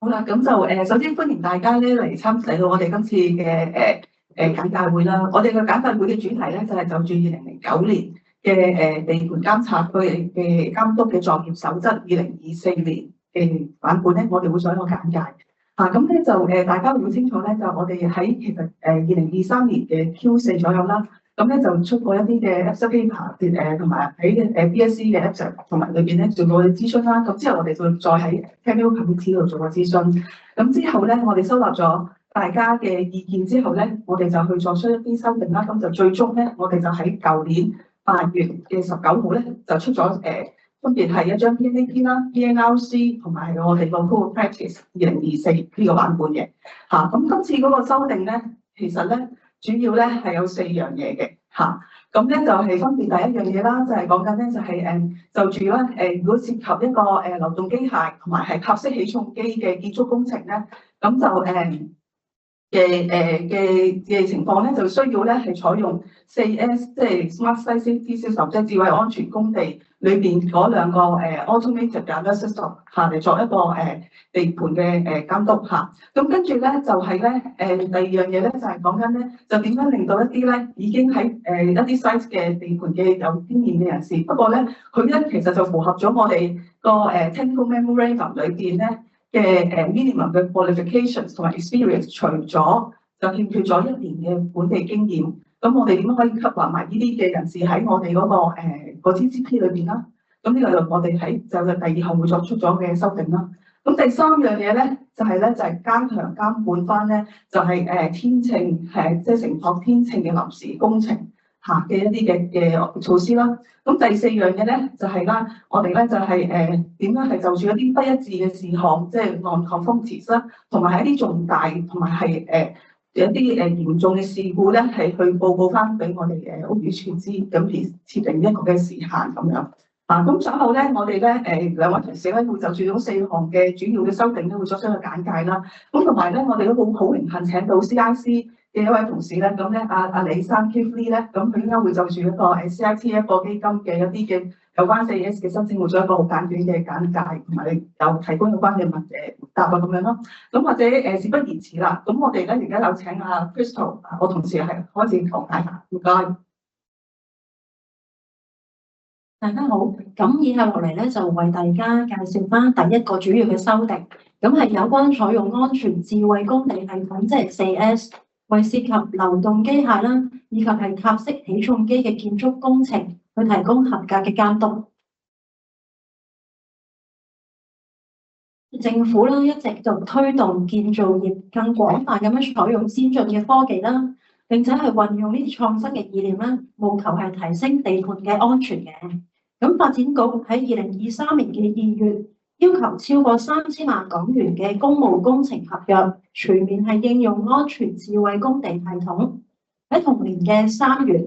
好啦，咁就首先歡迎大家咧嚟到我哋今次嘅簡介會啦。我哋嘅簡介會嘅主題咧就係就住2009年嘅地盤監察嘅監督嘅作業守則2024年嘅版本咧，我哋會做一個簡介。咁咧就大家會好清楚咧，就我哋喺其實2023年嘅 Q4左右啦。咁咧就出過一啲嘅 abstract paper 同埋喺BSc 嘅 abstract 同埋裏邊咧做過諮詢啦。咁之後我哋就再喺 technical committee 度做過諮詢。咁之後咧，我哋收納咗大家嘅意見之後咧，我哋就去作出一啲修訂啦。咁就最終咧，我哋就喺舊年8月嘅19號咧，就出咗分別係一張 PNAP 啦、PNRC 同埋我哋個 Code of Practice 2024呢個版本嘅。咁今次嗰個修訂咧，其實咧主要咧係有4樣嘢嘅。咁咧就係分別第一樣嘢啦，就係講緊咧就係就住咧如果涉及一個流動機械同埋係塔式起重機嘅建築工程咧，咁就嘅情況咧，就需要咧係採用4S，即係 Smart Site Safety System，即係智慧安全工地裏邊嗰兩個automated 嘅 system 嚟作一個地盤嘅監督嚇。咁跟住咧就係咧第二樣嘢咧就係講緊咧就點樣令到一啲咧已經喺一啲 site 嘅地盤嘅有經驗嘅人士，不過咧佢咧其實就符合咗我哋個technical memorandum 裏邊咧嘅minimum 嘅 qualifications 同埋 experience， 除咗就欠缺咗1年嘅本地經驗，咁我哋點樣可以吸納埋呢啲嘅人士喺我哋嗰個TCP 裏邊啦？咁呢個就我哋喺就第2項會作出咗嘅修訂啦。咁第3樣嘢咧就係加強監管翻咧，就係天秤即係承托天秤嘅臨時工程嘅一啲嘅措施啦。咁第4樣嘢咧就係啦，我哋咧就係點樣係就住一啲不一致嘅事項，即係 non-conformities 啦，同埋係一啲重大同埋係有一啲嚴重嘅事故咧，係去報告翻俾我哋屋宇署知，咁而設定一個嘅時限咁樣。咁稍後咧，我哋咧兩位同事咧會就住嗰4項嘅主要嘅修訂咧，會作出一個簡介啦。咁同埋咧，我哋都好榮幸請到 CIC 嘅一位同事咧，咁咧阿李生 Keith Lee 咧，咁佢應該會就住一個CIT 一個基金嘅一啲嘅有關 4S 嘅申請，會做一個好簡短嘅簡介，同埋有提供有關嘅答案咁樣咯。咁或者事不宜遲啦，咁我哋咧而家有請阿 Crystal， 我同事係開始講解下，唔該。大家好，咁以下落嚟咧就為大家介紹翻第一個主要嘅修訂，咁係有關採用安全智慧工地系統，即係4S， 為涉及流動機械啦，以及係塔式起重機嘅建築工程，去提供合格嘅監督。政府咧一直就推動建造業更廣泛咁樣採用先進嘅科技啦，並且係運用呢啲創新嘅意念啦，務求係提升地盤嘅安全嘅。咁發展局喺2023年嘅2月，要求超過3000萬港元嘅公務工程合約全面係應用安全智慧工地系統。喺同年嘅3月，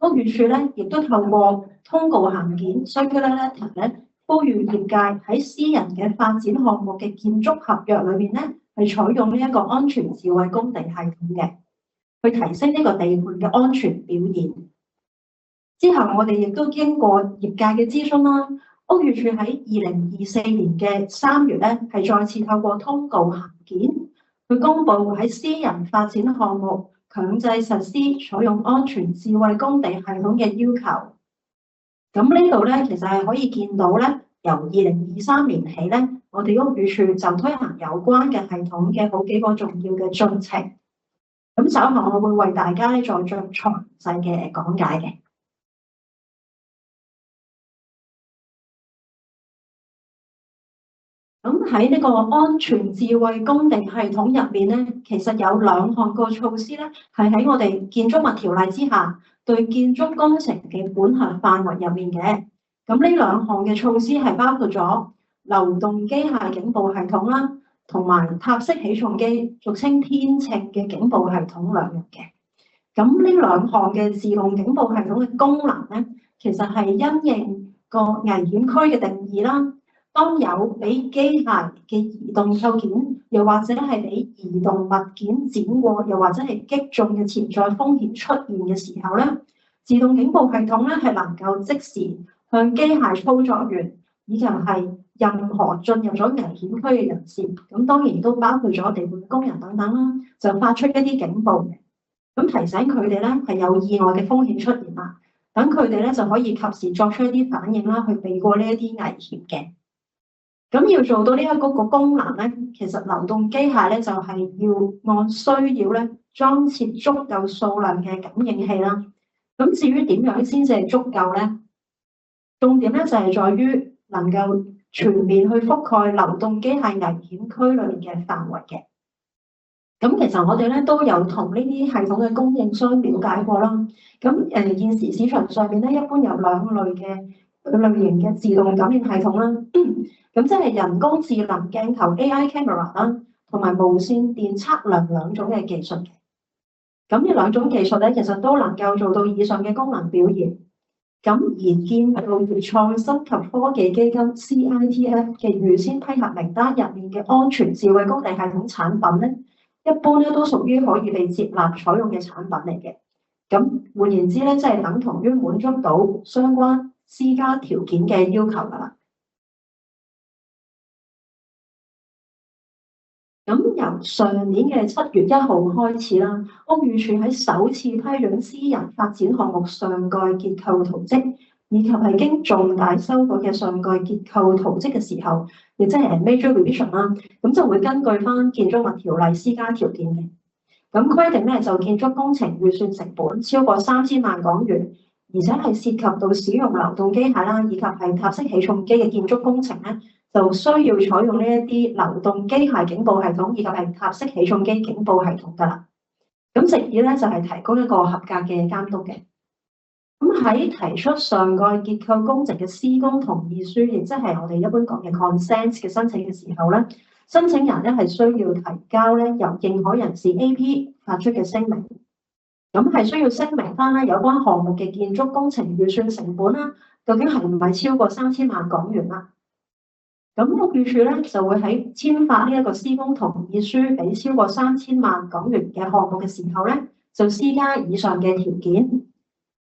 屋宇署咧亦都透過通告函件 circular letter 咧，呼籲業界喺私人嘅發展項目嘅建築合約裏面咧，係採用呢一個安全智慧工地系統嘅，去提升呢個地盤嘅安全表現。之後我哋亦都經過業界嘅諮詢啦，屋宇署喺2024年嘅3月咧，係再次透過通告函件去公布喺私人發展項目強制實施採用安全智慧工地系統嘅要求。咁呢度咧，其實係可以見到咧，由2023年起咧，我哋屋宇署就推行有關嘅系統嘅好幾個重要嘅進程。咁稍後我會為大家咧再作詳細嘅講解嘅。咁喺呢個安全智慧工地系統入面咧，其實有2項個措施咧，係喺我哋建築物條例之下對建築工程嘅管轄範圍入面嘅。咁呢2項嘅措施係包括咗流動機械警報系統啦，同埋塔式起重機，俗稱天秤嘅警報系統2樣嘅。咁呢2項嘅自動警報系統嘅功能咧，其實係因應個危險區嘅定義啦。當有俾機械嘅移動構件，又或者係俾移動物件剪過，又或者係擊中嘅潛在風險出現嘅時候咧，自動警報系統咧係能夠即時向機械操作員以及係任何進入咗危險區嘅人士，咁當然都包括咗地盤工人等等啦，就發出一啲警報嘅，咁提醒佢哋咧係有意外嘅風險出現啦，等佢哋咧就可以及時作出一啲反應啦，去避過呢一啲危險嘅。咁要做到呢一個功能咧，其實流動機械咧就係要按需要咧裝設足夠數量嘅感應器啦。咁至於點樣先至係足夠咧？重點咧就係在於能夠全面去覆蓋流動機械危險區裏面嘅範圍嘅。咁其實我哋咧都有同呢啲系統嘅供應商了解過啦。咁現時市場上面咧一般有兩類型嘅自動感應系統啦。咁即係人工智能鏡頭 AI camera 啦，同埋無線電測量兩種嘅技術嘅。咁呢兩種技術咧，其實都能夠做到以上嘅功能表現。咁而建造業創新及科技基金 CITF 嘅預先批核名單入面嘅安全智慧工地系統產品咧，一般咧都屬於可以被接納採用嘅產品嚟嘅。咁換言之咧，即係等同於滿足到相關施加條件嘅要求㗎啦。咁由上年嘅7月1號開始啦，屋宇署喺首次批准私人發展項目上蓋結構圖則，以及係經重大修改嘅上蓋結構圖則嘅時候，亦即係 major revision 啦，咁就會根據翻建築物條例施加條件嘅。咁規定咧就建築工程預算成本超過3000萬港元，而且係涉及到使用流動機械啦，以及係塔式起重機嘅建築工程咧，就需要採用呢一啲流動機械警報系統以及係塔式起重機警報系統㗎啦。咁藉以咧就係提供一個合格嘅監督嘅。咁喺提出上蓋結構工程嘅施工同意書，亦即係我哋一般講嘅 consent 嘅申請嘅時候咧，申請人咧係需要提交咧由認可人士 AP 發出嘅聲明。咁係需要聲明翻咧有關項目嘅建築工程預算成本啦，究竟係唔係超過3000萬港元啦？咁屋宇署咧就會喺簽發呢一個施工同意書俾超過3000萬港元嘅項目嘅時候咧，就施加以上嘅條件。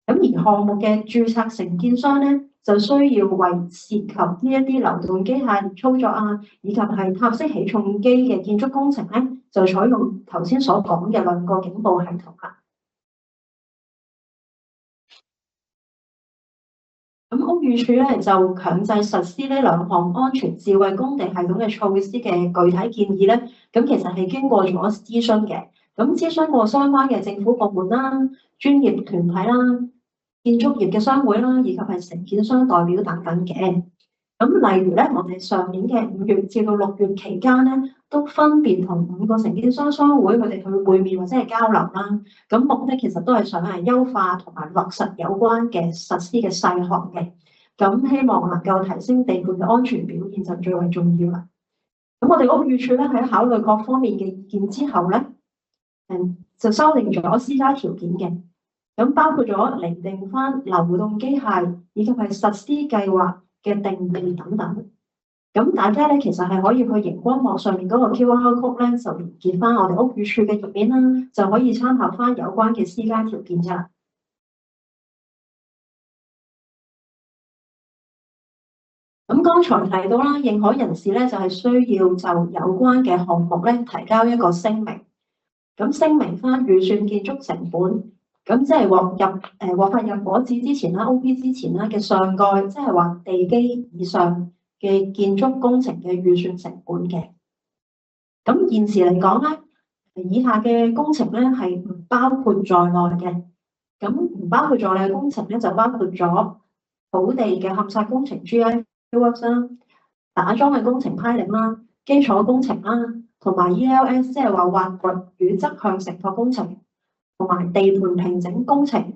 咁而項目嘅註冊承建商咧，就需要為涉及呢一啲流動機械操作啊，以及係塔式起重機嘅建築工程咧，就採用頭先所講嘅兩個警報系統啦。咁屋宇署咧就強制實施呢兩項安全智慧工地系統嘅措施嘅具體建議咧，咁其實係經過咗諮詢嘅，咁諮詢過相關嘅政府部門啦、專業團體啦、建築業嘅商會啦，以及係承建商代表等等嘅。咁例如咧，我哋上年嘅5月至到6月期間咧，都分別同5個承建商商會佢哋去會面或者係交流啦。咁目的其實都係想係優化同埋落實有關嘅實施嘅細項嘅。咁希望能夠提升地盤嘅安全表現就最為重要啦。咁我哋屋宇署咧喺考慮各方面嘅意見之後咧，就修訂咗施加條件嘅。咁包括咗釐定翻流動機械以及係實施計劃嘅定義等等。咁大家咧其實係可以去熒光幕上面嗰個 QR code 咧，就連結翻我哋屋宇署嘅頁面啦，就可以參考翻有關嘅施加條件㗎。咁剛才提到啦，認可人士咧就係需要就有關嘅項目咧提交一個聲明。咁聲明翻預算建築成本。咁即係獲發入伙紙之前啦 ，OP 之前啦嘅上蓋，即係話地基以上嘅建築工程嘅預算成本嘅。咁現時嚟講咧，以下嘅工程咧係唔包括在內嘅。咁唔包括在內嘅工程咧就包括咗土地嘅勘測工程 GI works 啦、打樁嘅工程 piling 啦、基礎工程啦，同埋 ELS 即係話挖掘與側向承托工程。同埋地盤平整工程，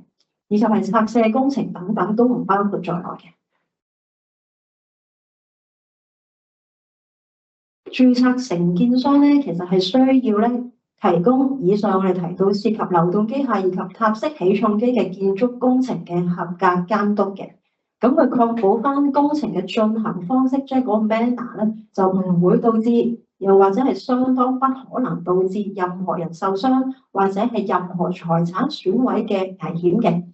以及係拆卸工程等等都唔包括在內嘅。註冊承建商咧，其實係需要咧提供以上我哋提到涉及流動機械以及塔式起重機嘅建築工程嘅合格監督嘅。咁佢確保翻工程嘅進行方式，即係嗰個 manner 咧，就唔會導致，又或者係相當不可能導致任何人受傷，或者係任何財產損毀嘅危險嘅。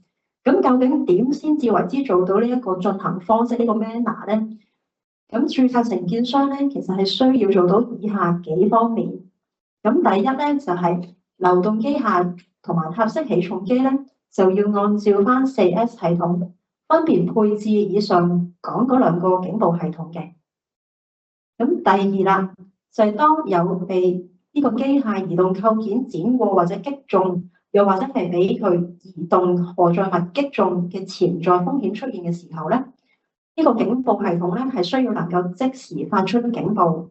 咁究竟點先至為之做到呢一個進行方式呢個 manner 咧？咁註冊承建商咧，其實係需要做到以下幾方面。咁第一咧就係流動機械同埋塔式起重機咧，就要按照翻 4S 系統分別配置以上講嗰兩個警報系統嘅。咁第二啦，就係當有被呢個機械移動構件剪過或者擊中，又或者係俾佢移動荷載物擊中嘅潛在風險出現嘅時候咧，呢個警報系統咧係需要能夠即時發出警報，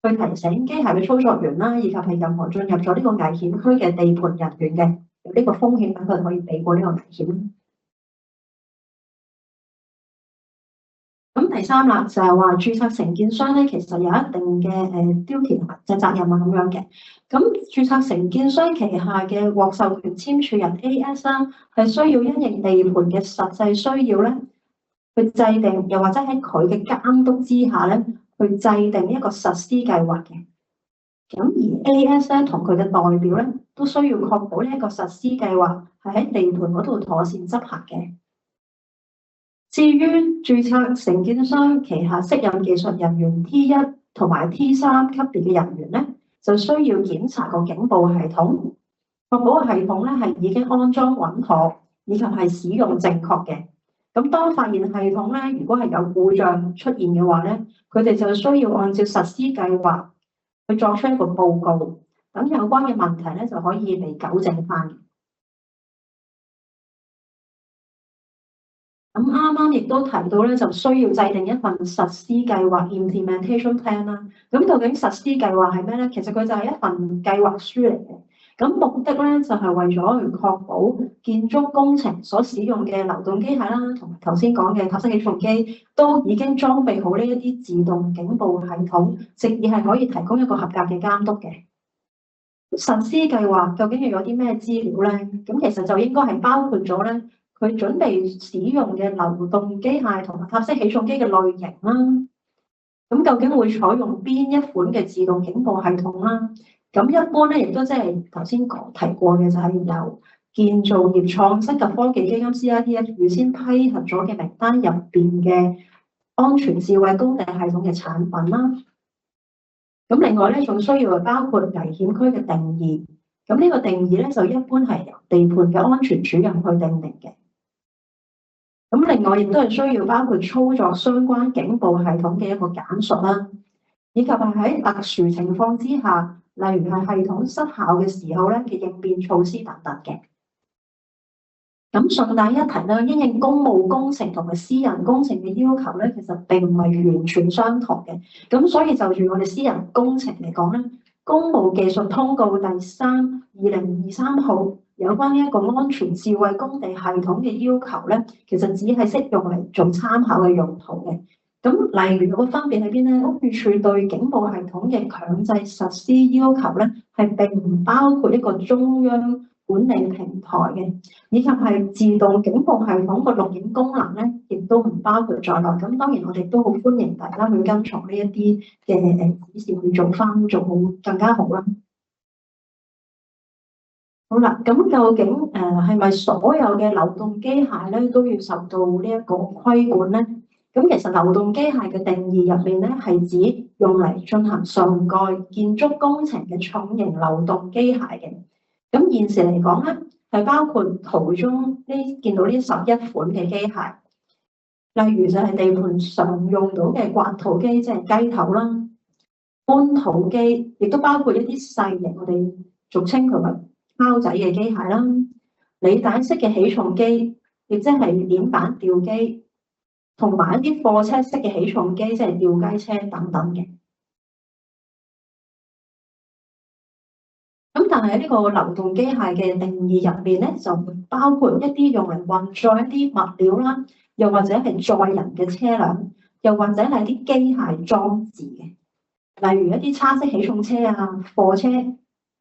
去提醒機械嘅操作員啦，以及係任何進入咗呢個危險區嘅地盤人員嘅有呢個風險，等佢可以避過呢個危險。咁第三啦，就係話註冊承建商咧，其實有一定嘅duty嘅責任啊咁樣嘅。咁註冊承建商旗下嘅獲授權簽署人 AS 啦，係需要因應地盤嘅實際需要咧，去制定，又或者喺佢嘅監督之下咧，去制定一個實施計劃嘅。咁而 AS 咧同佢嘅代表咧，都需要確保呢一個實施計劃係喺地盤嗰度妥善執行嘅。至於註冊承建商旗下適任技術人員 T1 同埋 T3 級別嘅人員咧，就需要檢查個警報系統，確保個系統咧係已經安裝穩妥，以及係使用正確嘅。咁當發現系統咧，如果係有故障出現嘅話咧，佢哋就需要按照實施計劃去作出一個報告，等有關嘅問題咧就可以被糾正翻。咁啱啱亦都提到咧，就需要制定一份實施計劃 （implementation plan） 啦。咁究竟實施計劃係咩咧？其實佢就係一份計劃書嚟嘅。咁目的咧就係為咗去確保建築工程所使用嘅流動機械啦，同埋頭先講嘅塔式起重機，都已經裝備好呢一啲自動警報系統，直以係可以提供一個合格嘅監督嘅。實施計劃究竟要有啲咩資料咧？咁其實就應該係包括咗咧，佢準備使用嘅流動機械同埋塔式起重機嘅類型啦。咁究竟會採用邊一款嘅自動警報系統啦？咁一般咧，亦都即係頭先提過嘅，就係由建造業創新及科技基金 CITF 預先批核咗嘅名單入邊嘅安全智慧工地系統嘅產品啦。咁另外咧，仲需要包括危險區嘅定義。咁呢個定義咧，就一般係由地盤嘅安全主任去訂定嘅。咁另外亦都係需要包括操作相關警報系統嘅一個簡述啦，以及係喺特殊情況之下，例如係系統失效嘅時候咧嘅應變措施等等嘅。咁順帶一提啦，因應公務工程同埋私人工程嘅要求咧，其實並唔係完全相同嘅。咁所以就住我哋私人工程嚟講咧，公務技術通告第3/2023號有關呢一個安全智慧工地系統嘅要求咧，其實只係適用嚟做參考嘅用途嘅。咁例如有個分別喺邊咧？屋宇署對警報系統嘅強制實施要求咧，係並唔包括一個中央管理平台嘅，以及係自動警報系統個錄影功能咧，亦都唔包括在內。咁當然我哋都好歡迎大家去跟從呢一啲嘅指示去做好更加好啦。好啦，咁究竟係咪所有嘅流動機械咧都要受到呢一個規管咧？咁其實流動機械嘅定義入面咧，係指用嚟進行上蓋建築工程嘅重型流動機械嘅。咁現時嚟講咧，係包括圖中見到呢11款嘅機械，例如就係地盤常用到嘅刮土機，即係雞頭啦；搬土機，亦都包括一啲細型，我哋俗稱佢為敲仔嘅機械啦；履帶式嘅起重機，亦即係鏈板吊機，同埋一啲貨車式嘅起重機，即係吊雞車等等嘅。咁但係呢個流動機械嘅定義入邊咧，就包括一啲用嚟運載一啲物料啦，又或者係載人嘅車輛，又或者係啲機械裝置嘅，例如一啲叉式起重車啊、貨車、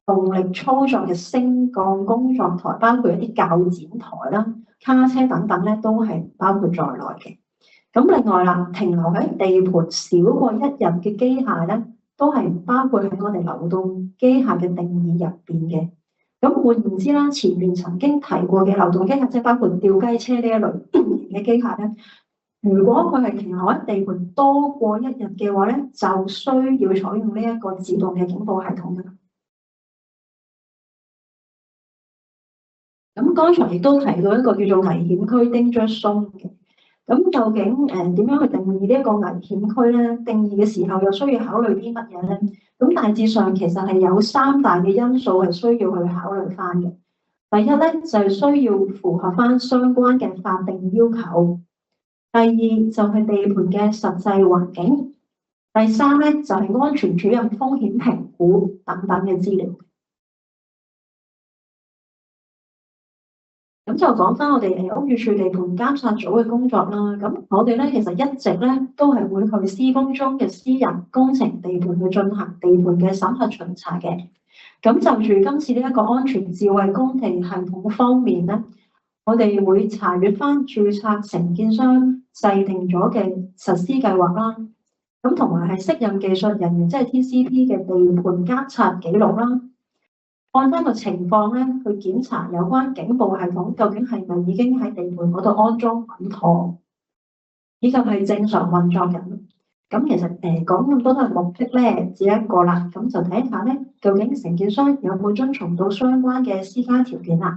動力操作嘅升降工作台，包括一啲鉸剪台啦、卡車等等咧，都係包括在內嘅。咁另外啦，停留喺地盤少過1日嘅機械咧，都係唔包括喺我哋流動機械嘅定義入邊嘅。咁換言之啦，前面曾經提過嘅流動機械，即係包括吊雞車呢一類嘅機械咧，如果佢係停留喺地盤多過一日嘅話咧，就需要採用呢一個自動嘅警報系統嘅。咁剛才亦都提到一個叫做危險區 danger zone 嘅。咁究竟點樣去定義呢一個危險區咧？定義嘅時候又需要考慮啲乜嘢咧？咁大致上其實係有3大嘅因素係需要去考慮翻嘅。第一咧就係需要符合翻相關嘅法定要求。第二就係地盤嘅實際環境。第三咧就係安全主任風險評估等等嘅資料。咁就講翻我哋屋宇署地盤監察組嘅工作啦。咁我哋咧其實一直咧都係會去施工中嘅私人工程地盤去進行地盤嘅審核巡查嘅。咁就住今次呢一個安全智慧工地系統方面咧，我哋會查閱翻註冊承建商制定咗嘅實施計劃啦。咁同埋係適任技術人員即係 TCP 嘅地盤監察記錄啦。按翻個情況咧，去檢查有關警報系統究竟係咪已經喺地盤嗰度安裝穩妥，以及係正常運作緊。咁其實講咁多都係目的咧，只一個啦。咁就睇下咧，究竟承建商有冇遵從到相關嘅施加條件啦。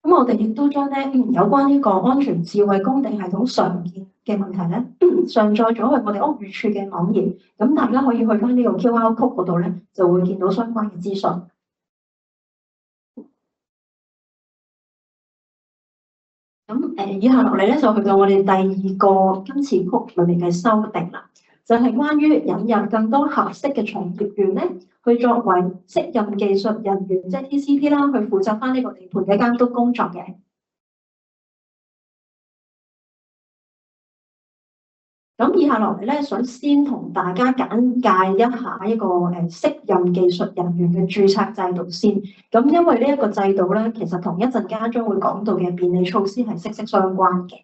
咁我哋亦都將咧有關呢個安全智慧工地系統常見嘅問題咧，上載咗去我哋屋宇署嘅網頁，咁大家可以去翻呢個 QR code 嗰度咧，就會見到相關嘅資訊。咁以下落嚟咧就去到我哋第二個今次曲裏面嘅修訂啦，就係關於引入更多合適嘅從業員咧，去作為適任技術人員，即係 TCP 啦，去負責翻呢個地盤嘅監督工作嘅。咁以下落嚟咧，想先同大家簡介一下一個適任技術人員嘅註冊制度先。咁因為呢一個制度咧，其實同一陣間將會講到嘅便利措施係息息相關嘅。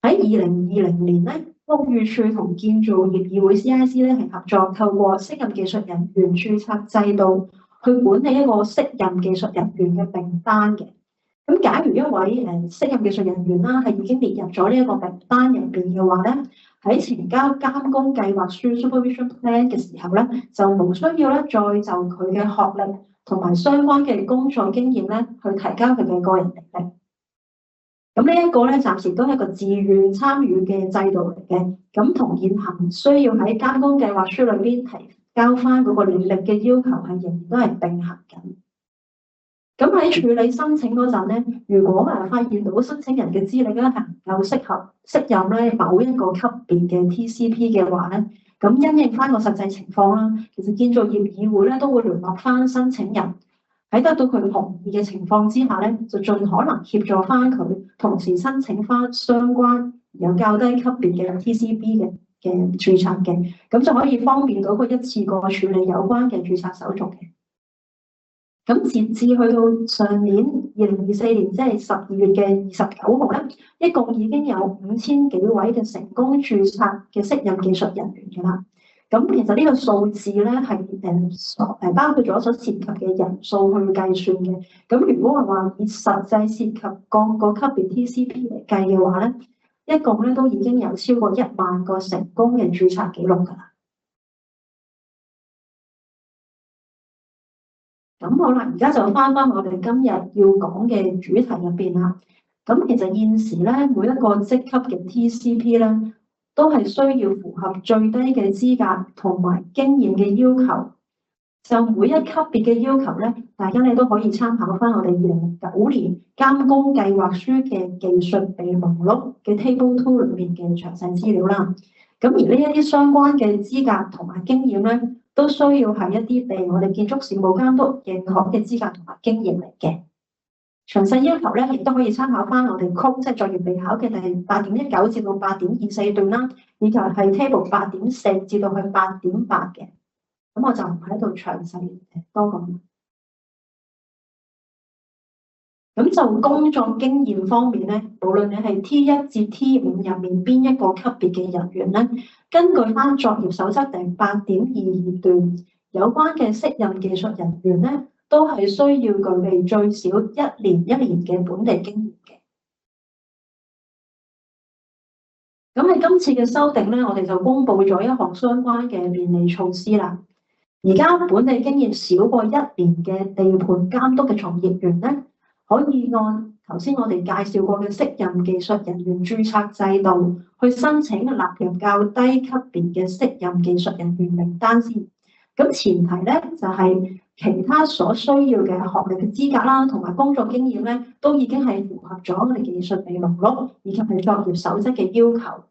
喺2020年咧，屋宇署同建造業議會 CIC 咧係合作，透過適任技術人員註冊制度去管理一個適任技術人員嘅名單嘅。咁假如一位適任技術人員啦係已經列入咗呢一個名單入邊嘅話咧，喺呈交監工計劃書 supervision plan 嘅時候咧，就無需要咧再就佢嘅學歷同埋相關嘅工作經驗咧去提交佢嘅個人履歷。咁呢一個咧暫時都係一個自願參與嘅制度嚟嘅，咁同現行需要喺監工計劃書裏邊提交翻嗰個履歷嘅要求係仍然都係並行緊。咁喺處理申請嗰陣咧，如果發現到申請人嘅資歷咧係唔夠適任咧某一個級別嘅 TCP 嘅話咧，咁因應翻個實際情況啦，其實建造業議會咧都會聯絡翻申請人，喺得到佢同意嘅情況之下咧，就盡可能協助翻佢，同時申請翻相關有較低級別嘅 TCP 嘅註冊嘅，咁就可以方便到佢一次過處理有關嘅註冊手續嘅。咁截至去到上年2024年，即係12月嘅29號咧，一共已經有5000幾位嘅成功註冊嘅適任技術人員㗎啦。咁其實呢個數字咧係包括咗所涉及嘅人數去計算嘅。咁如果係話以實際涉及各個級別 TCP 嚟計嘅話咧，一共咧都已經有超過1萬個成功嘅註冊記錄㗎啦。咁好啦，而家就翻我哋今日要講嘅主題入邊啦。咁其實現時咧，每一個職級嘅 TCP 咧，都係需要符合最低嘅資格同埋經驗嘅要求。就每一級別嘅要求咧，大家你都可以參考翻我哋2009年監工計劃書嘅技術備忘錄嘅 Table 2裏面嘅詳細資料啦。咁而呢一啲相關嘅資格同埋經驗咧，都需要係一啲被我哋建築事務監督認可嘅資格同埋經驗嚟嘅。詳細要求咧，亦都可以參考翻我哋曲即係作業備考嘅第8.19至到8.24段啦，以及係 Table 8.4至到去8.8嘅。咁我就唔喺度詳細多講。咁就工作經驗方面咧，無論你係 T1 至 T5入面邊一個級別嘅人員咧，根據翻作業守則第8.22段有關嘅適任技術人員咧，都係需要具備最少1年嘅本地經驗嘅。咁喺今次嘅修訂咧，我哋就公布咗一項相關嘅便利措施啦。而家本地經驗少過1年嘅地盤監督嘅從業員咧，可以按頭先我哋介紹過嘅適任技術人員註冊制度去申請納入較低級別嘅適任技術人員名單先。咁前提咧就係其他所需要嘅學歷嘅資格啦，同埋工作經驗咧，都已經係符合咗我哋技術備忘錄以及係作業守則嘅要求。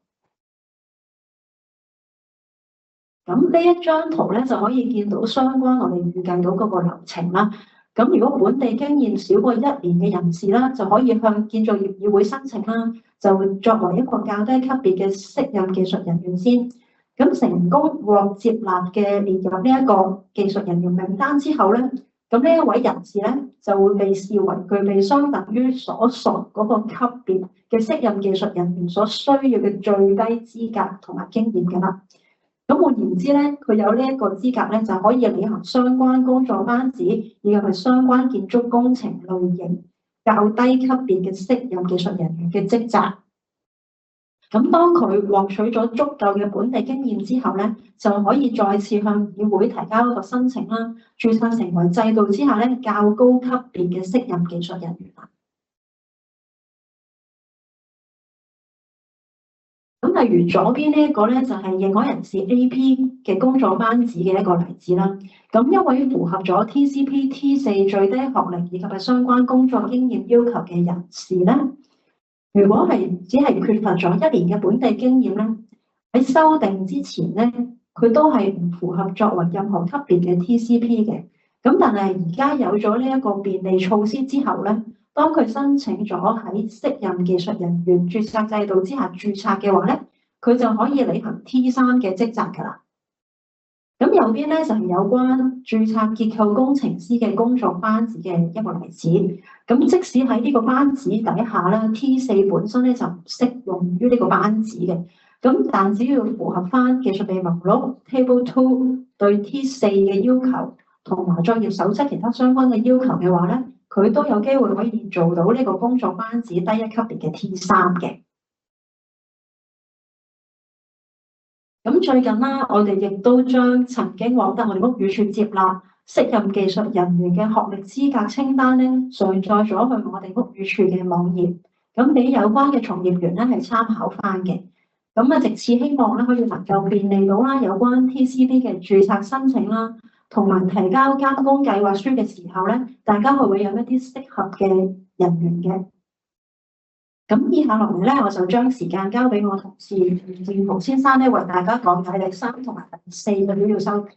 咁呢一張圖咧就可以見到相關我哋預計到嗰個流程啦。咁如果本地經驗少過1年嘅人士啦，就可以向建造業議會申請啦，就作為一個較低級別嘅適任技術人員先。咁成功獲接納嘅列入呢一個技術人員名單之後咧，咁呢一位人士咧就會被視為具備相等於所屬嗰個級別嘅適任技術人員所需要嘅最低資格同埋經驗嘅啦。咁換言之咧，佢有呢一個資格咧，就可以履行相關工作班子，以及係相關建築工程類型較低級別嘅適任技術人員嘅職責。咁當佢獲取咗足夠嘅本地經驗之後咧，就可以再次向議會提交一個申請啦，註冊成為制度之下咧較高級別嘅適任技術人員啦。咁例如左邊呢一個咧，就係認可人士 AP 嘅工作班子嘅一個例子啦。咁一位符合咗 TCP T4 最低學歷以及係相關工作經驗要求嘅人士咧，如果係只係缺乏咗1年嘅本地經驗咧，喺修訂之前咧，佢都係唔符合作為任何級別嘅 TCP 嘅。咁但係而家有咗呢一個便利措施之後咧，當佢申請咗喺適任技術人員註冊制度之下註冊嘅話咧，佢就可以履行 T3 嘅職責㗎啦。咁右邊咧就係有關註冊結構工程師嘅工作班子嘅一個例子。咁即使喺呢個班子底下咧，T4 本身咧就唔適用於呢個班子嘅。咁但只要符合翻技術備忘錄 Table 2對 T4 嘅要求，同埋作業守則其他相關嘅要求嘅話咧，佢都有機會可以做到呢個工作班子低一級別嘅 T3 嘅。咁最近啦，我哋亦都將曾經獲得我哋屋宇署接納適任技術人員嘅學歷資格清單咧，上載咗去我哋屋宇署嘅網頁，咁俾有關嘅從業員咧係參考翻嘅。咁啊，藉此希望咧可以能夠便利到啦有關 TCP 嘅註冊申請啦，同埋提交監工計劃書嘅時候咧，大家係會有一啲適合嘅人員嘅。咁以下落嚟咧，我就將時間交俾我同事袁志豪先生咧，為大家講解第3同埋第4個主要修訂。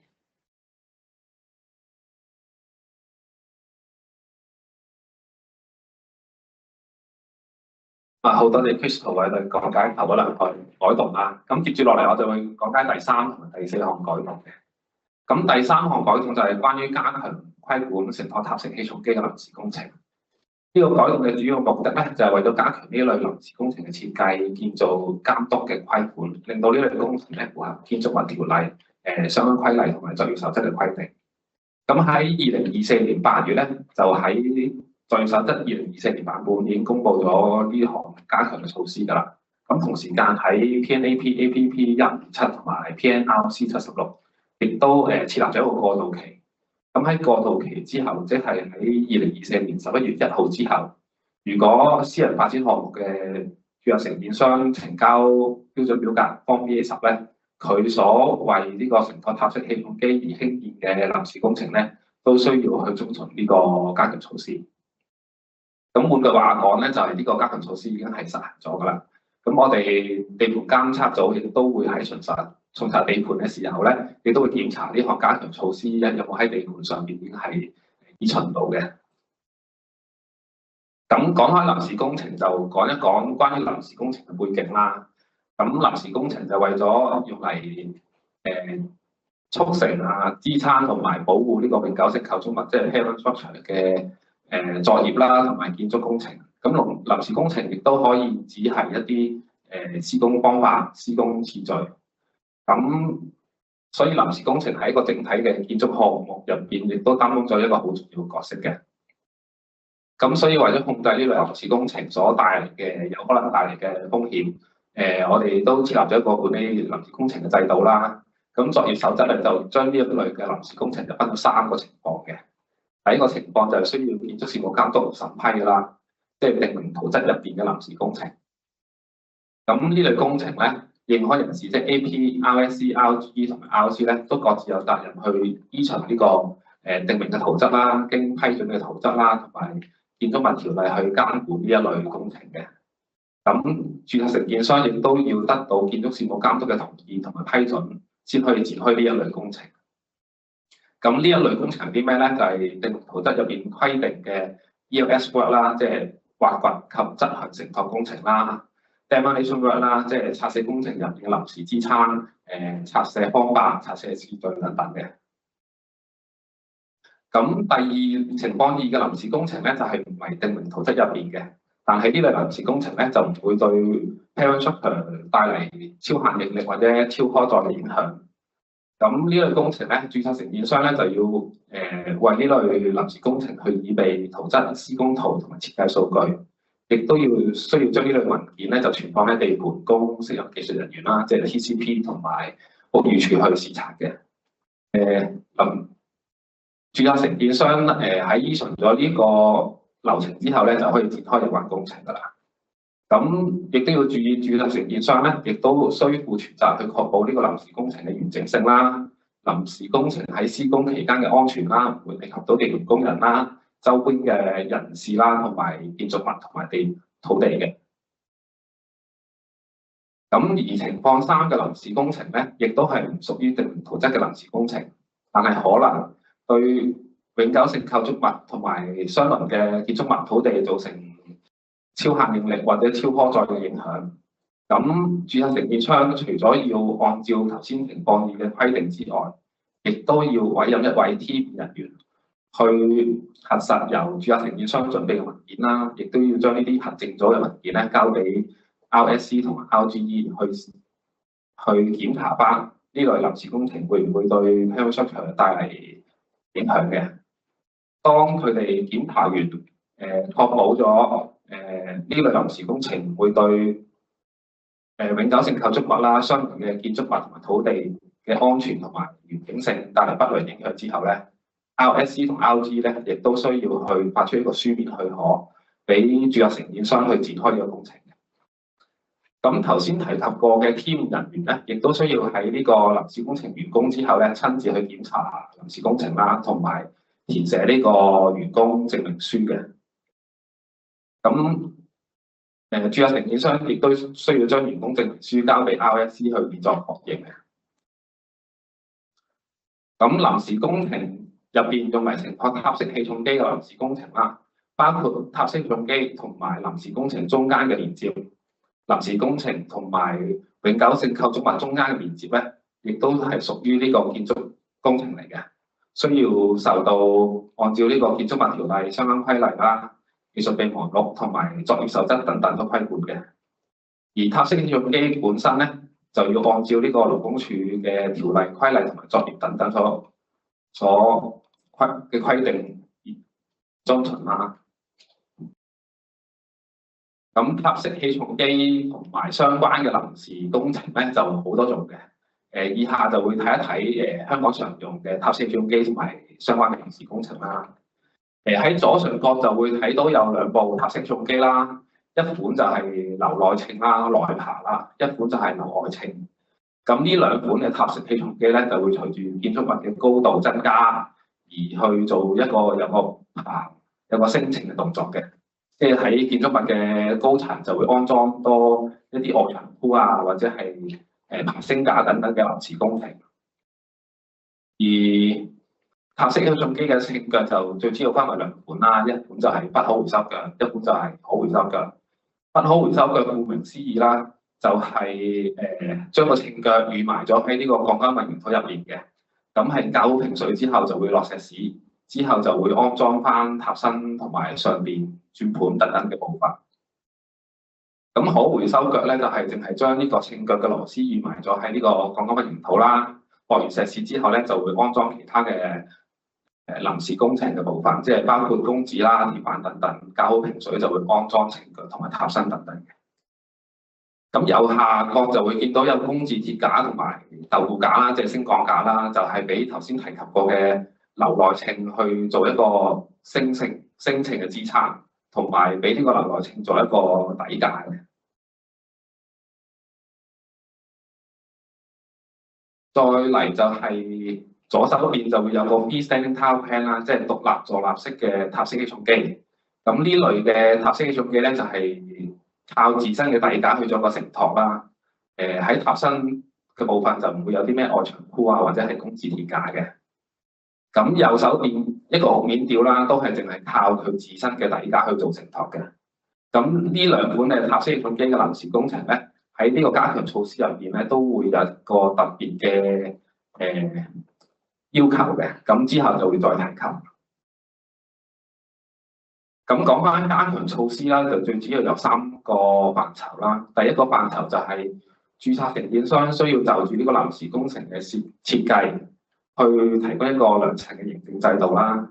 好多謝 Crystal 為我哋講解頭嗰2個改動啦。咁接住落嚟，我就會講解第3同埋第4項改動嘅。咁第3項改動就係關於加強規管承托塔式起重機嘅臨時工程。呢個改動嘅主要目的咧，就係為咗加強呢類臨時工程嘅設計、建造、監督嘅規管，令到呢類工程咧符合建築物條例、相關規例同埋作業守則嘅規定。咁喺2024年8月咧，就喺作業守則2024年版本已經公布咗呢項加強嘅措施㗎啦。咁同時間喺 PNAP APP 157同埋 PNRC 76亦都設立咗一個過渡期。咁喺過渡期之後，即係喺2024年11月1號之後，如果私人發展項目嘅註冊承建商呈交標準表格 Form VA10咧，佢所為呢個承托塔式起重機而興建嘅臨時工程咧，都需要去遵循呢個加強措施。咁換句話講咧，就係呢個加強措施已經係實行咗㗎啦。咁我哋地盤監測組亦都會喺巡查地盤嘅時候咧，亦都會檢查呢項加強措施有冇喺地盤上面已經係依循到嘅。咁講開臨時工程，就講一講關於臨時工程嘅背景啦。咁臨時工程就為咗用嚟促成支撐同埋保護呢個永久性構築物，即係 permanent structure 嘅作業啦，同埋建築工程。咁臨時工程亦都可以只係一啲施工方法、施工次序。咁所以臨時工程喺一個整體嘅建築項目入邊，亦都擔當咗一個好重要嘅角色嘅。咁所以為咗控制呢類臨時工程所帶嚟嘅有可能帶嚟嘅風險，我哋都設立咗一個管理臨時工程嘅制度啦。咁作業守則咧就將呢一類嘅臨時工程就分咗3個情況嘅。第一個情況就係需要建築事務監督審批㗎啦，即係訂明圖則入邊嘅臨時工程。咁呢類工程咧，認可人士即係 AP、RSC、RGE 同埋 RC 咧，都各自有責任去依循呢個訂明嘅圖則啦、經批准嘅圖則啦，同埋建築物條例去監管呢一類工程嘅。咁註冊承建商亦都要得到建築事務監督嘅同意同埋批准，先可以展開呢一類工程。咁呢一類工程係啲咩咧？就係訂明圖則入邊規定嘅 ELS work 啦，即係挖掘及執行承托工程啦。demolition work 啦，即係拆卸工程入邊嘅臨時支撐、拆卸方法、拆卸次序等等嘅。咁第二情況2嘅臨時工程咧，就係唔係訂明圖則入邊嘅，但係呢類臨時工程咧就唔會對 parent structure 帶嚟超限應力或者超開載嘅影響。咁呢類工程咧，註冊承建商咧就要為呢類臨時工程去擬備圖則、施工圖同埋設計數據。亦都需要將呢類文件咧就存放喺地盤供適任技術人員啦，即係 TCP 同埋屋宇署去視察嘅。註冊承建商喺依循咗呢個流程之後咧，就可以展開有關工程㗎啦。咁亦都要注意，註冊承建商咧亦都需負全責去確保呢個臨時工程嘅完整性啦，臨時工程喺施工期間嘅安全啦，唔會危及到地盤工人啦、周邊嘅人士啦，同埋建築物同埋土地嘅。咁而情況3嘅臨時工程咧，亦都係唔屬於訂明圖則嘅臨時工程，但係可能對永久性構築物同埋相鄰嘅建築物土地造成超限應力或者超荷載嘅影響。咁註冊承建商除咗要按照頭先情況2嘅規定之外，亦都要委任一位 team 人員去核實由註冊承建商準備嘅文件啦，亦都要將呢啲核證咗嘅文件咧交俾 RSC 同埋 RGE 去檢查翻呢類臨時工程會唔會對 parent structure 帶嚟影響嘅。當佢哋檢查完確保咗呢類臨時工程唔會對永久性構築物啦、相鄰嘅建築物同埋土地嘅安全同埋完整性帶嚟不良影響之後咧， RSC 同 RG 咧，亦都需要去發出一個書面許可，俾註冊承建商去展開呢個工程。咁頭先提及過嘅 team 人員咧，亦都需要喺呢個臨時工程完工之後咧，親自去檢查臨時工程啦，同埋填寫呢個完工證明書嘅。咁註冊承建商亦都需要將完工證明書交俾 RSC 去協助確認嘅。咁臨時工程入邊用嚟承托塔式起重機嘅臨時工程啦，包括塔式起重機同埋臨時工程中間嘅連接。臨時工程同埋永久性構築物中間嘅連接咧，亦都係屬於呢個建築工程嚟嘅，需要受到按照呢個建築物條例相關規例啦、技術備忘錄同埋作業守則等等都規管嘅。而塔式起重機本身咧，就要按照呢個勞工處嘅條例、規例同埋作業等等所規定而遵循啦。咁塔式起重機同埋相關嘅臨時工程咧就好多種嘅，以下就會睇一睇香港常用嘅塔式起重機同埋相關嘅臨時工程啦。喺左上角就會睇到有2部塔式起重機啦，一款就係樓內稱啦、內爬啦，一款就係樓外稱。咁呢2款嘅塔式起重機咧就會隨住建築物嘅高度增加而去做一個有個升程嘅動作嘅。即係喺建築物嘅高層就會安裝多一啲外牆鋪啊，或者係爬升架等等嘅臨時工程。而塔式起重機嘅稱腳就最主要分為2款啦，一款就係不可回收腳，一款就係可回收腳。不可回收腳顧名思義啦，就係將個稱腳預埋咗喺呢個鋼筋混凝土入邊嘅。咁係較好平水之後就會落石屎，之後就會安裝翻塔身同埋上邊轉盤等等嘅部分。咁可回收腳咧就係淨係將呢個稱腳嘅螺絲預埋咗喺呢個鋼筋混凝土啦，落完石屎之後咧，就會安裝其他嘅臨時工程嘅部分，即係包括工字啦、鐵板等等，搞好平水就會安裝程腳同埋塔身等等嘅。咁右下角就會見到有工字鐵架同埋豆腐架啦，即係升降架啦，就係俾頭先提及過嘅樓內稱去做一個升稱嘅支撐，同埋俾呢個樓內稱做一個底架嘅。再嚟就係左手邊就會有個 freestanding tower plan 啦，即係獨立坐立式嘅塔式起重機。咁呢類嘅塔式起重機咧，就係靠自身嘅底架去做個承托啦。喺塔身嘅部分就唔會有啲咩外牆箍啊，或者係工字鐵架嘅。咁右手邊一個木面吊啦，都係淨係靠佢自身嘅底架去做承托嘅。咁呢兩款嘅塔式起重機嘅臨時工程咧，喺呢個加強措施入邊咧，都會有一個特別嘅要求嘅。咁之後就會再提及。咁講翻加強措施啦，就最主要有3個範疇啦。第一個範疇就係註冊承建商需要就住呢個臨時工程嘅設計，去提供一個良策嘅認證制度啦。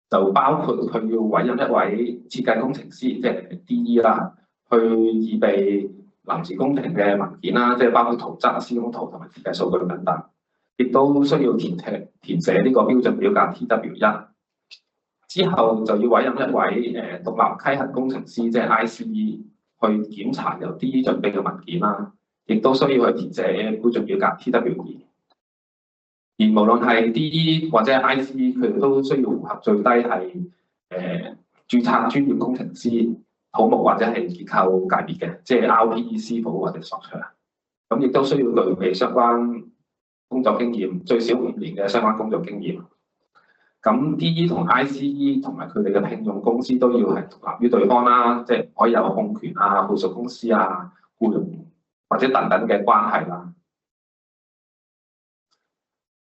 就包括佢要委任一位設計工程師，即係 DE 啦，去預備臨時工程嘅文件啦，即係包括圖則、施工圖同埋設計數據等等。亦都需要填寫呢個標準表格 TW1。之後就要委任一位獨立稽核工程師，即係 ICE 去檢查由 DE 準備嘅文件啦，亦都需要去填寫標準表格 TW2。而無論係 DE 或者 ICE， 佢哋都需要符合最低係註冊專業工程師、土木或者係結構界別嘅，即係 RPE 師傅或者 structure。咁亦都需要具備相關工作經驗，最少5年嘅相關工作經驗。咁 DE 同 ICE 同埋佢哋嘅聘用公司都要係獨立於對方啦，即係可以有控權啊、附屬公司啊、僱傭或者等等嘅關係啦。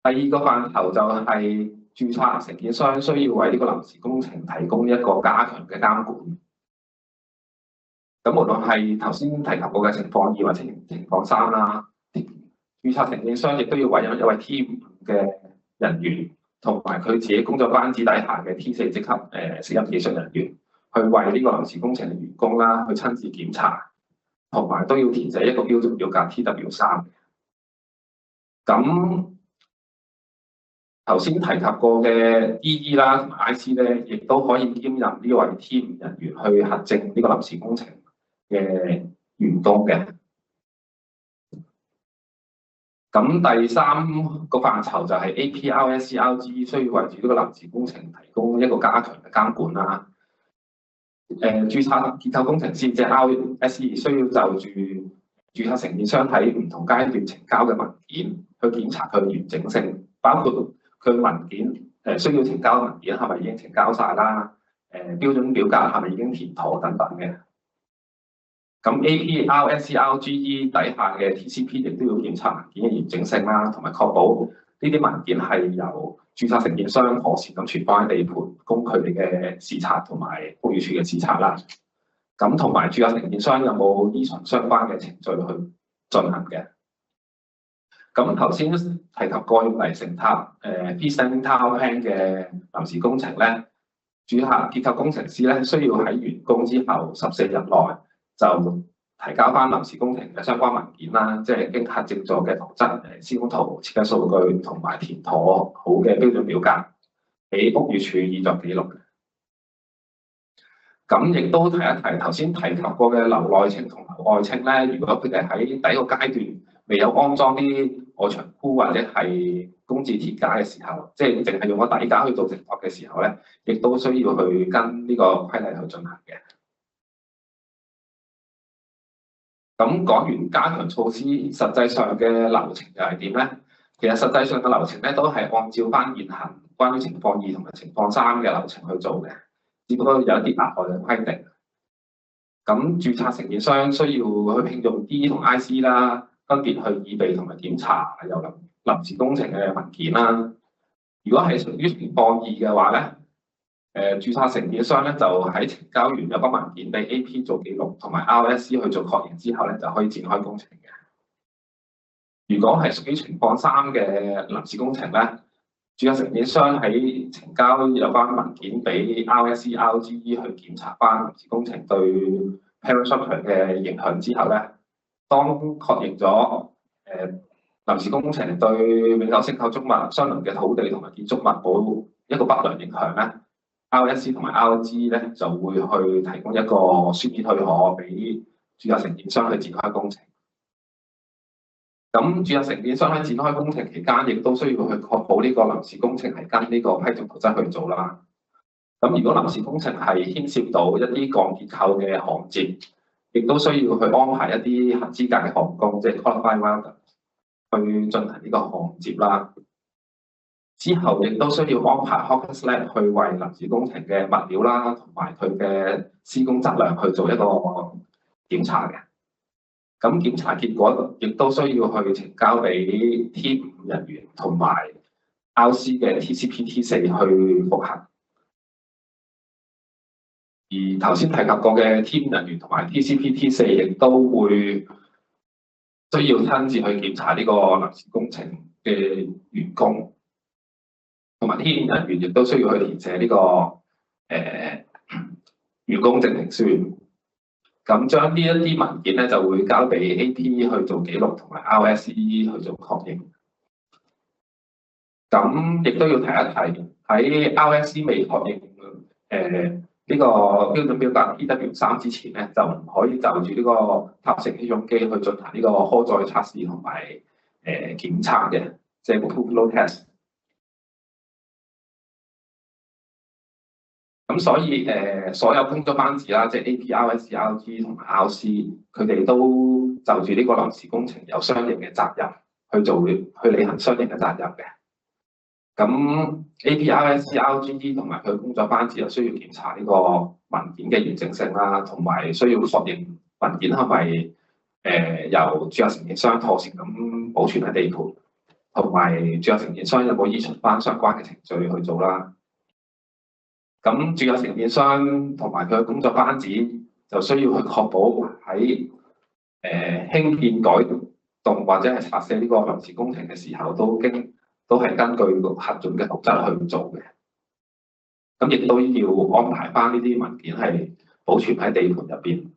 第二個範疇就係註冊承建商需要為呢個臨時工程提供一個加強嘅監管。咁無論係頭先提及過嘅情況2或者情況3啦，註冊承建商亦都要委任一位 T5嘅人員，同埋佢自己工作班子底下嘅 T4職級適任技術人員，去為呢個臨時工程嘅員工啦，去親自檢查，同埋都要填寫一個標準表格 TW3。咁頭先提及過嘅 DE 啦同埋 IC 咧，亦都可以兼任呢位 T5人員去核證呢個臨時工程嘅員工嘅。咁第3個範疇就係 APRSCRG 需要為住呢個臨時工程提供一個加強嘅監管啦。註冊結構工程師即係 RSE 需要就住註冊承建商喺唔同階段呈交嘅文件去檢查佢嘅完整性，包括佢文件需要呈交嘅文件係咪已經呈交晒啦？標準表格係咪已經填妥等等嘅？咁 APRSCRGE 底下嘅 TCP 亦都要檢查文件嘅完整性啦，同埋確保呢啲文件係由註冊承建商妥善咁存放喺地盤，供佢哋嘅視察同埋屋宇署嘅視察啦。咁同埋註冊承建商有冇依循相關嘅程序去進行嘅？咁頭先提及過用嚟承塔freestanding tower plan 嘅臨時工程咧，註冊結構工程師咧需要喺完工之後14日內就提交翻臨時工程嘅相關文件啦，即係經核證咗嘅圖則、施工圖、設計數據同埋填妥好嘅標準表格，俾屋宇署以作記錄。咁亦都提一提頭先提及過嘅樓內稱同樓外稱咧，如果佢哋喺第一個階段未有安裝啲外牆箍或者係工字鐵架嘅時候，即係淨係用個底架去做承托嘅時候咧，亦都需要去跟呢個規例去進行嘅。咁講完加強措施，實際上嘅流程又係點咧？其實實際上嘅流程咧，都係按照翻現行關於情況2同埋情況3嘅流程去做嘅，只不過有一啲額外嘅規定。咁註冊承建商需要去聘用 DE 同 IC 啦，分別去預備同埋檢查有臨時工程嘅文件啦。如果係屬於情況2嘅話咧，註冊承建商咧就喺呈交完有關文件俾 AP 做記錄，同埋 RSC 去做確認之後咧，就可以展開工程嘅。如果係屬於情況3嘅臨時工程咧，註冊承建商喺呈交有關文件俾 RSE、RGE 去檢查翻臨時工程對 parent structure 嘅影響之後咧，當確認咗臨時工程對永久性構築物相鄰嘅土地同埋建築物冇一個不良影響咧， RSE 同埋 RGE 咧就會去提供一個書面許可俾註冊承建商去展開工程。咁註冊承建商喺展開工程期間，亦都需要去確保呢個臨時工程係跟呢個批准圖則去做啦。咁如果臨時工程係牽涉到一啲鋼結構嘅焊接，亦都需要去安排一啲合資格嘅焊工，即係 qualified welder 去進行呢個焊接啦。之後亦都需要安排 hot slab 去為臨時工程嘅物料啦，同埋佢嘅施工質量去做一個檢查嘅。咁檢查結果亦都需要去呈交俾 T5 人員同埋 RC 嘅 TCP/T4 去複核。而頭先提及過嘅 T5 人員同埋 TCP/T4 亦都會需要親自去檢查呢個臨時工程嘅員工，同埋 T5 人員亦都需要去填寫呢個員工證明書。咁將呢一啲文件咧就會交俾 AP 去做記錄，同埋 RSE 去做確認。咁亦都要提一提，喺 RSE 未確認呢個標準表格 PW3 之前咧，就唔可以就住呢個塔式起重機去進行呢個荷載測試同埋檢測嘅，即係個 full load test。咁所以所有工作班子啦，即係 AP、RSE、RG 同埋 RC， 佢哋都就住呢個臨時工程有相應嘅責任去履行相應嘅責任嘅。咁 AP、RSE、RGE 同埋佢工作班子又需要檢查呢個文件嘅完整性啦，同埋需要確認文件係咪由註冊承建商妥善咁保存喺地盤，同埋註冊承建商有冇依循翻相關嘅程序去做啦。咁註冊承建商同埋佢嘅工作班子就需要去確保喺興建、改動或者係拆卸呢個臨時工程嘅時候，都係根據核准嘅圖則去做嘅。咁亦都要安排翻呢啲文件係保存喺地盤入邊。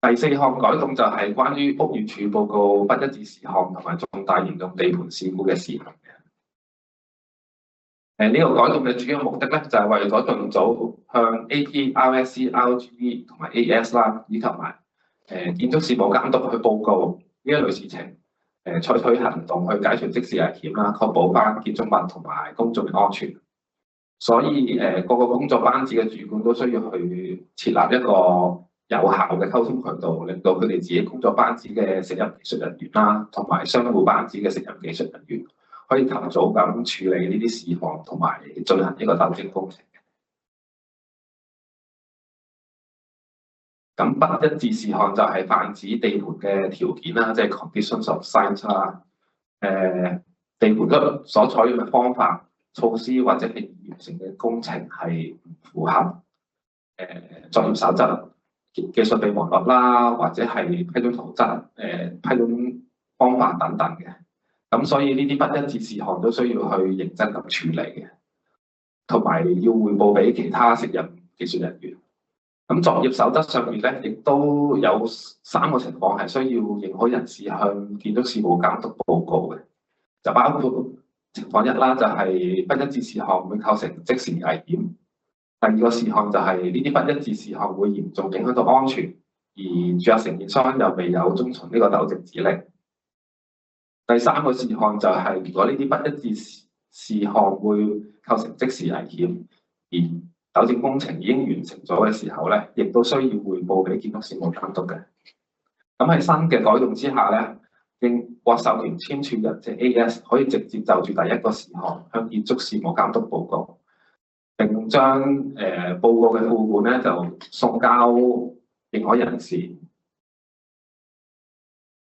第4項改動就係關於屋宇署報告不一致事項同埋重大嚴重地盤事故嘅事項嘅。呢個改動嘅主要目的咧，就係為咗盡早向 AP、RSE、RGE 同埋 AS 啦，以及埋建築事務監督去報告呢一類事情，採取行動去解除即時危險啦，確保翻建築物同埋公眾嘅安全。所以各個工作班子嘅主管都需要去設立一個有效嘅溝通渠道，令到佢哋自己工作班子嘅承任技術人員啦，同埋商戶班子嘅承任技術人員，可以及早咁處理呢啲事項，同埋進行呢個糾正工程。咁不一致事項就係泛指地盤嘅條件啦，即係 conditions of site 啦。地盤所採用嘅方法、措施或者係完成嘅工程係唔符合作業守則、技術備忘錄啦，或者係批准圖則、批准方法等等嘅。咁所以呢啲不一致事項都需要去認真咁處理嘅，同埋要匯報俾其他承任技術人員。咁作業守則上面咧，亦都有3個情況係需要認可人士向建築事務監督報告嘅，就包括情況1啦，就係不一致事項會構成即時危險。第2個事項就係呢啲不一致事項會嚴重影響到安全，而註冊承建商又未有遵從呢個糾正指令。第3個事項就係如果呢啲不一致事項會構成即時危險，而糾正工程已經完成咗嘅時候咧，亦都需要匯報俾建築事務監督嘅。咁喺新嘅改動之下咧，應獲授權簽署人即 AS 可以直接就住第1個事項向建築事務監督報告，並將報告嘅副本咧就送交認可人士。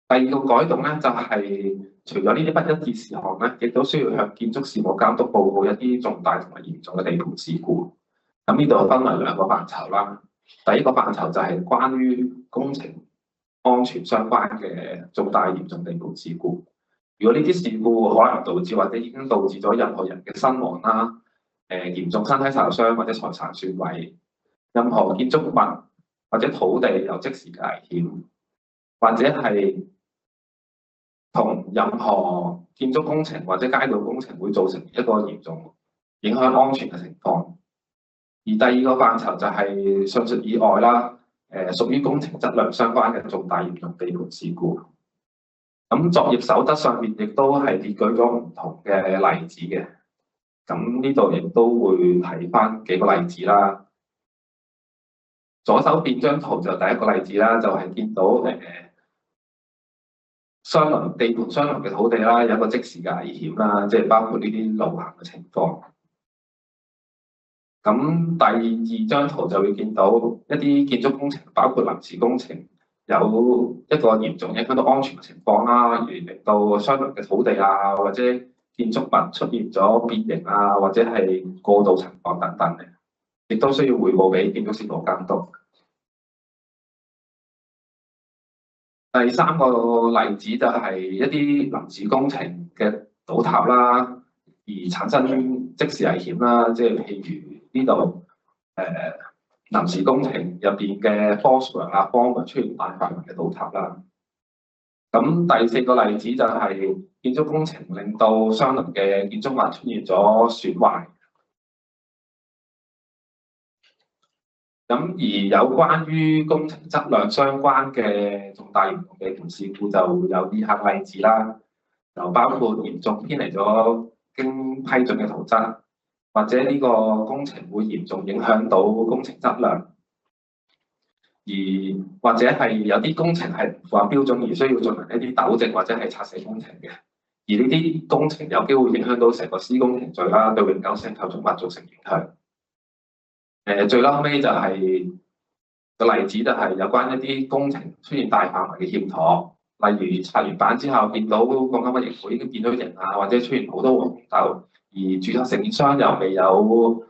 第2個改動咧就係除咗呢啲不一致事項咧，亦都需要向建築事務監督報告一啲重大同埋嚴重嘅地盤事故。咁呢度分為2個範疇啦。第一個範疇就係關於工程安全相關嘅重大嚴重地盤事故。如果呢啲事故可能導致或者已經導致咗任何人嘅身亡啦、嚴重身體受傷或者財產損毀，任何建築物或者土地有即時嘅危險，或者係同任何建築工程或者街道工程會造成一個嚴重影響安全嘅情況。而第二個範疇就係上述以外啦，屬於工程質量相關嘅重大嚴重地盤事故。咁作業守則上面亦都係列舉咗唔同嘅例子嘅。咁呢度亦都會睇翻幾個例子啦。左手邊張圖就第一個例子啦，就係見到相鄰地盤相鄰嘅土地啦，有一個即時嘅危險啦，即係包括呢啲路陷嘅情況。咁第二張圖就會見到一啲建築工程，包括臨時工程，有一個嚴重影響到安全嘅情況啦，而令到相鄰嘅土地啊，或者建築物出現咗變形啊，或者係過度情況等等嘅，亦都需要匯報俾建築事務監督。第三個例子就係一啲臨時工程嘅倒塌啦，而產生即時危險啦，即係譬如呢度臨時工程入邊嘅 force 啊方咪出現大範圍嘅倒塌啦。咁第四個例子就係建築工程令到相鄰嘅建築物出現咗損壞。咁而有關於工程質量相關嘅重大嚴重地盤事故就有以下例子啦，就包括嚴重偏離咗經批准嘅圖則，或者呢個工程會嚴重影響到工程質量，而或者係有啲工程係唔符合標準而需要進行一啲糾正或者係拆卸工程嘅，而呢啲工程有機會影響到成個施工程序啦，對永久性構築物造成影響。最後尾就係個例子就係有關一啲工程出現大範圍嘅欠妥，例如拆完板之後見到鋼筋嘅形狀已經變咗形啊，或者出現好多黃豆，而註冊承建商又未有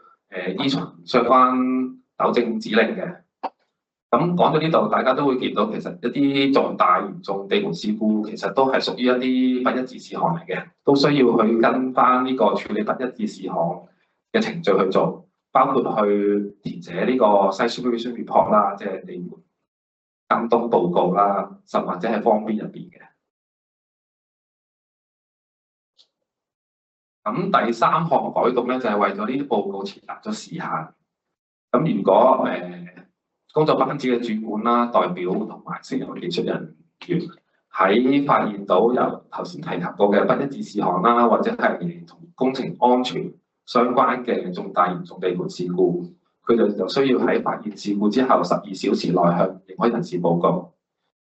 依循相關糾正指令嘅。咁講到呢度，大家都會見到其實一啲重大嚴重地盤事故其實都係屬於一啲不一致事項嚟嘅，都需要去跟翻呢個處理不一致事項嘅程序去做。包括去填寫呢個 Site Supervision Report 啦，即係地盤監督報告啦，甚或者係方邊入邊嘅。咁第三項改動咧，就係為咗呢啲報告設立咗時限。咁如果工作班子嘅主管啦、代表同埋適任技術人員喺發現到由頭先提及過嘅不一致事項啦，或者係同工程安全相關嘅重大嚴重地盤事故，佢哋就需要喺發現事故之後12小時內向認可人士報告，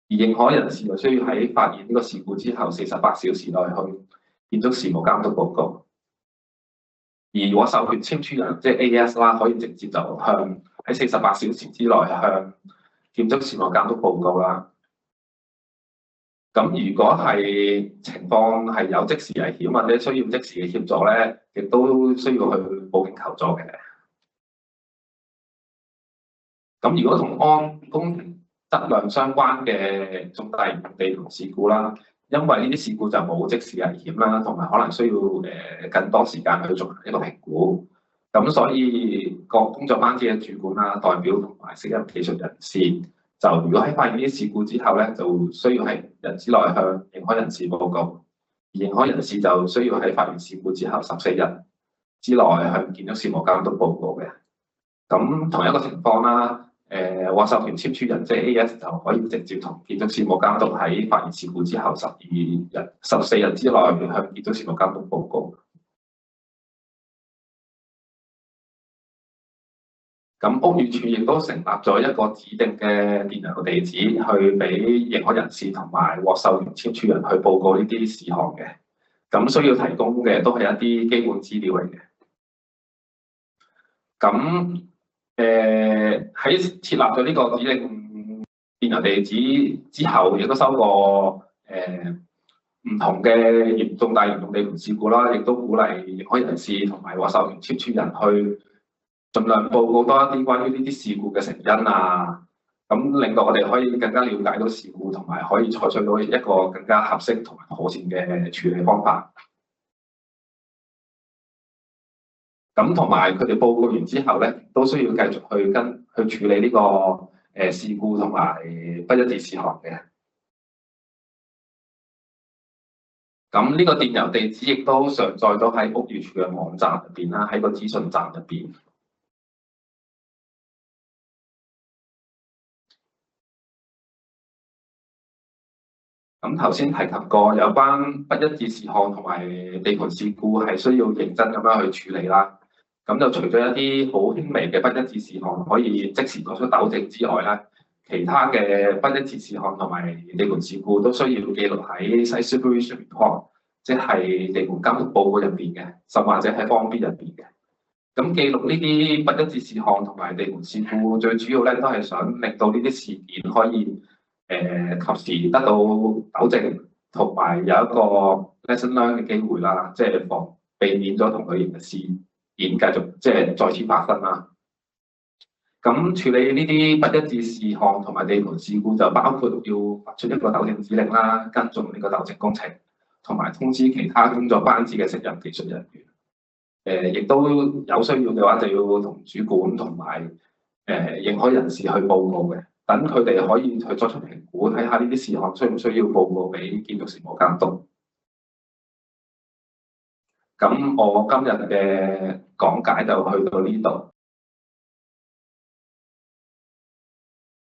而認可人士就需要喺發現呢個事故之後48小時內向建築事務監督報告。而我授權簽署人即係 AS 啦，可以直接就向喺48小時之內向建築事務監督報告啦。咁如果係情況係有即時危險或者需要即時嘅協助咧，亦都需要去報警求助嘅。咁如果同工程質量相關嘅重大嚴重地盤事故啦，因為呢啲事故就冇即時危險啦，同埋可能需要更多時間去進行一個評估。咁所以各工作班子嘅主管啦、代表同埋適任技術人士，就如果喺發現呢啲事故之後咧，就需要喺日之內向認可人士報告，而認可人士就需要喺發現事故之後14日之內向建築事務監督報告嘅。咁同一個情況啦，獲授權簽署人即係 AS 就可以直接同建築事務監督喺發現事故之後14日之內向建築事務監督報告。咁屋宇署亦都成立咗一個指定嘅電郵地址，去俾認可人士同埋獲授權簽署人去報告呢啲事項嘅。咁需要提供嘅都係一啲基本資料嚟嘅。咁喺設立咗呢個指定電郵地址之後，亦都收過唔同嘅重大嚴重地盤事故啦，亦都鼓勵認可人士同埋獲授權簽署人去盡量報告多一啲關於呢啲事故嘅成因啊，咁令到我哋可以更加了解到事故，同埋可以採取到一個更加合適同埋妥善嘅處理方法。咁同埋佢哋報告完之後咧，都需要繼續去處理呢個事故同埋不一致事項嘅。咁呢個電郵地址亦都上載咗喺屋宇署嘅網站入邊啦，喺個資訊站入邊。咁頭先提及過有關不一致事項同埋地盤事故係需要認真咁樣去處理啦。咁就除咗一啲好輕微嘅不一致事項可以即時作出糾正之外咧，其他嘅不一致事項同埋地盤事故都需要記錄喺 Site Supervision Report， 即係地盤監督報告入邊嘅，甚或者係Form B入邊嘅。咁記錄呢啲不一致事項同埋地盤事故，最主要咧都係想令到呢啲事件可以及時得到糾正，同埋有一個 lesson learn 嘅機會啦，即係避免咗同類型嘅事件繼續即係再次發生啦。咁處理呢啲不一致事項同埋地盤事故，就包括要發出一個糾正指令啦，跟進呢個糾正工程，同埋通知其他工作班子嘅承任技術人員。亦都有需要嘅話，就要同主管同埋認可人士去報告嘅。等佢哋可以去作出評估，睇下呢啲事項需唔需要報告俾建築事務監督。咁我今日嘅講解就去到呢度。